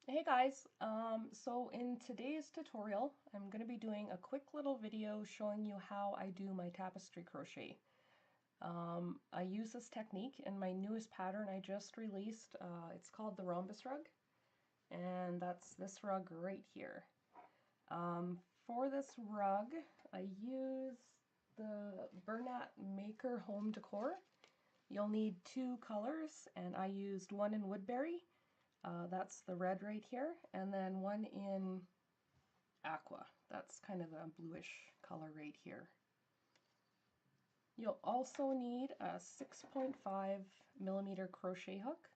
Hey guys, so in today's tutorial, I'm going to be doing a quick little video showing you how I do my tapestry crochet. I use this technique in my newest pattern I just released. It's called the Rhombus rug, and that's this rug right here. For this rug, I use the Bernat Maker Home Decor. You'll need two colors, and I used one in Woodberry. That's the red right here, and then one in aqua. That's kind of a bluish color right here. You'll also need a 6.5mm crochet hook,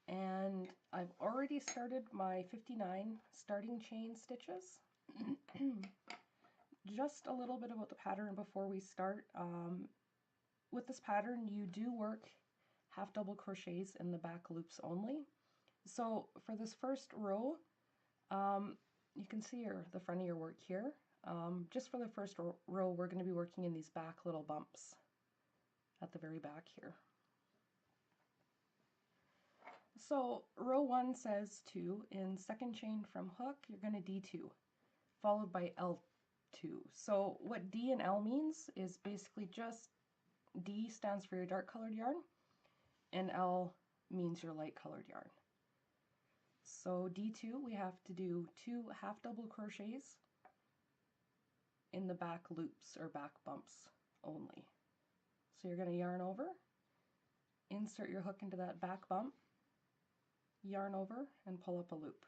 and I've already started my 59 starting chain stitches. Just a little bit about the pattern before we start. With this pattern, you do work half double crochets in the back loops only. So for this first row, you can see the front of your work here. Just for the first row, we're going to be working in these back little bumps at the very back here. So row 1 says 2. In second chain from hook, you're going to D2, followed by L2. So what D and L means is basically just D stands for your dark colored yarn, and L means your light colored yarn. So D2, we have to do 2 half double crochets in the back loops or back bumps only. So you're going to yarn over, insert your hook into that back bump, yarn over, and pull up a loop.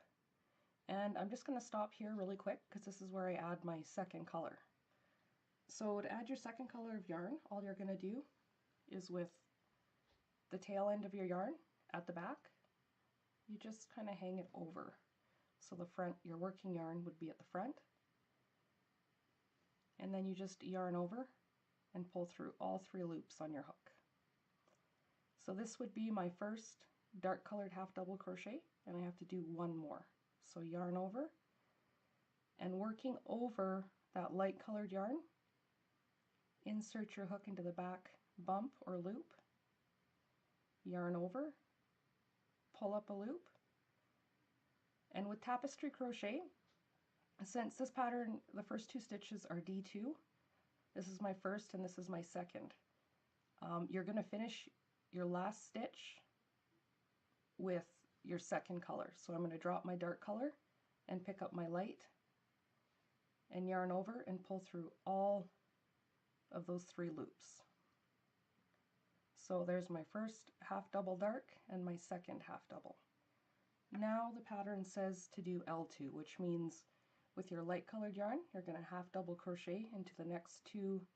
And I'm just going to stop here really quick because this is where I add my second color. So to add your second color of yarn, all you're going to do is with the tail end of your yarn at the back, you just kind of hang it over. So the front, your working yarn would be at the front, and then you just yarn over and pull through all 3 loops on your hook. So this would be my first dark colored half double crochet, and I have to do one more. So yarn over, and working over that light colored yarn, insert your hook into the back bump or loop, yarn over, pull up a loop. And with tapestry crochet, since this pattern, the first 2 stitches are D2, this is my first and this is my second. You're going to finish your last stitch with your second color. So I'm going to drop my dark color and pick up my light and yarn over and pull through all of those 3 loops. So there's my first half double dark and my second half double. Now the pattern says to do L2, which means with your light colored yarn, you're going to half double crochet into the next 2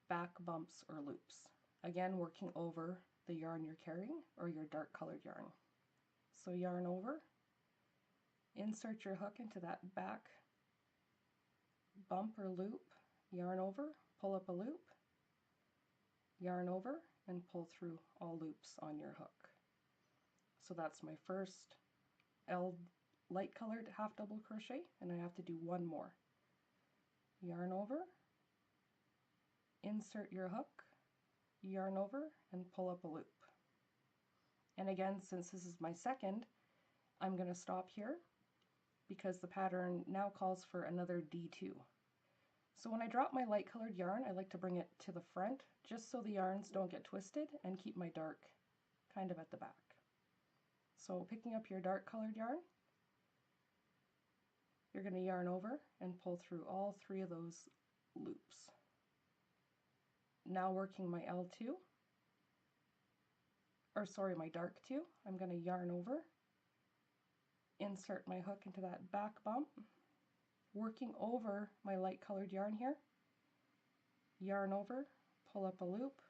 back bumps or loops. Again, working over the yarn you're carrying or your dark colored yarn. So yarn over, insert your hook into that back bump or loop, yarn over, pull up a loop, yarn over, and pull through all loops on your hook. So that's my first L light colored half double crochet, and I have to do one more. Yarn over, insert your hook, yarn over, and pull up a loop. And again, since this is my second, I'm going to stop here because the pattern now calls for another D2. So when I drop my light colored yarn, I like to bring it to the front just so the yarns don't get twisted and keep my dark kind of at the back. So picking up your dark colored yarn, you're going to yarn over and pull through all 3 of those loops. Now working my L2, or sorry, my dark 2, I'm going to yarn over, insert my hook into that back bump, working over my light colored yarn here, yarn over, pull up a loop,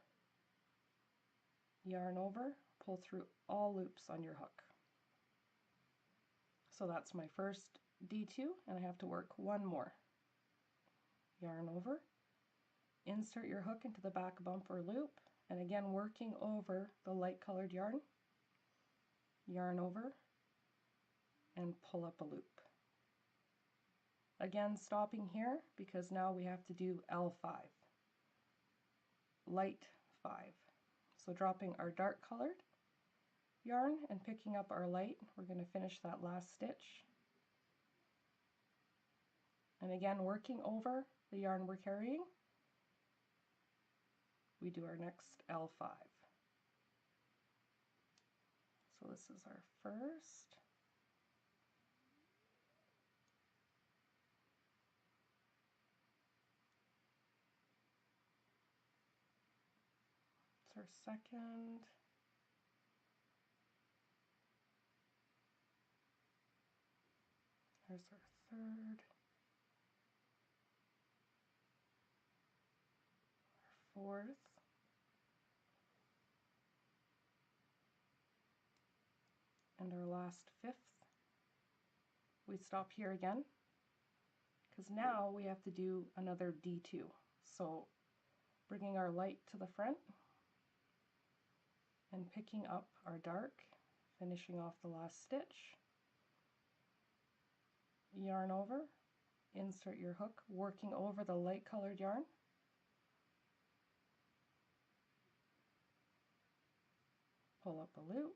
yarn over, pull through all loops on your hook. So that's my first D2, and I have to work one more. Yarn over, insert your hook into the back bump or loop, and again working over the light colored yarn, yarn over, and pull up a loop. Again, stopping here because now we have to do L5, light 5. So dropping our dark colored, yarn and picking up our light, we're going to finish that last stitch. And again, working over the yarn we're carrying, we do our next L5. So this is our first. It's our second. There's our third. Our fourth. And our last fifth. We stop here again, because now we have to do another D2. So bringing our light to the front and picking up our dark, finishing off the last stitch, yarn over, insert your hook, working over the light colored yarn, pull up a loop,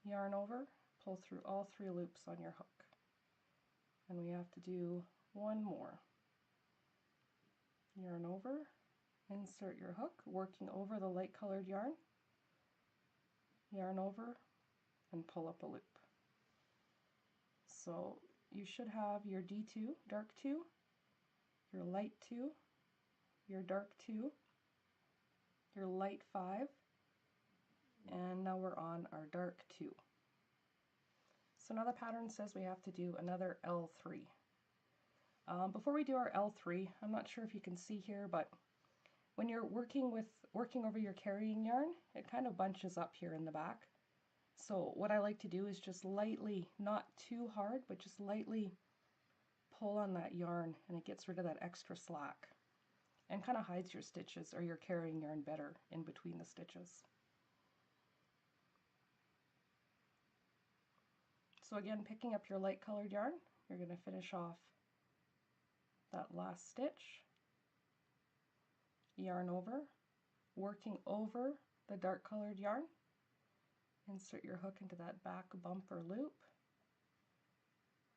yarn over, pull through all 3 loops on your hook. And we have to do one more. Yarn over, insert your hook, working over the light colored yarn, yarn over, and pull up a loop. So you should have your D2, dark 2, your light 2, your dark 2, your light 5, and now we're on our dark 2. So now the pattern says we have to do another L3. Before we do our L3, I'm not sure if you can see here, but when you're working over your carrying yarn, it kind of bunches up here in the back. So what I like to do is just lightly, not too hard, but just lightly pull on that yarn, and it gets rid of that extra slack and kind of hides your stitches or your carrying yarn better in between the stitches. So again, picking up your light colored yarn, you're going to finish off that last stitch, yarn over, working over the dark colored yarn, insert your hook into that back bump or loop,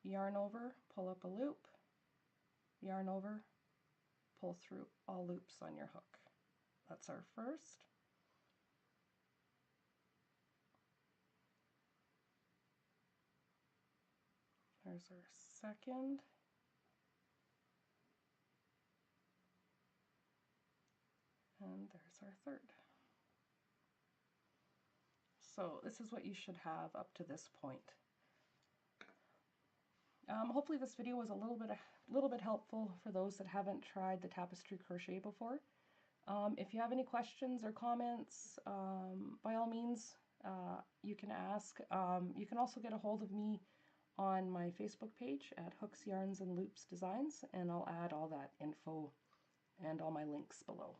yarn over, pull up a loop, yarn over, pull through all loops on your hook. That's our first. There's our second. And there's our third. So this is what you should have up to this point. Hopefully this video was a little bit helpful for those that haven't tried the tapestry crochet before. If you have any questions or comments, by all means, you can ask. You can also get a hold of me on my Facebook page at Hooks, Yarns, and Loops Designs, and I'll add all that info and all my links below.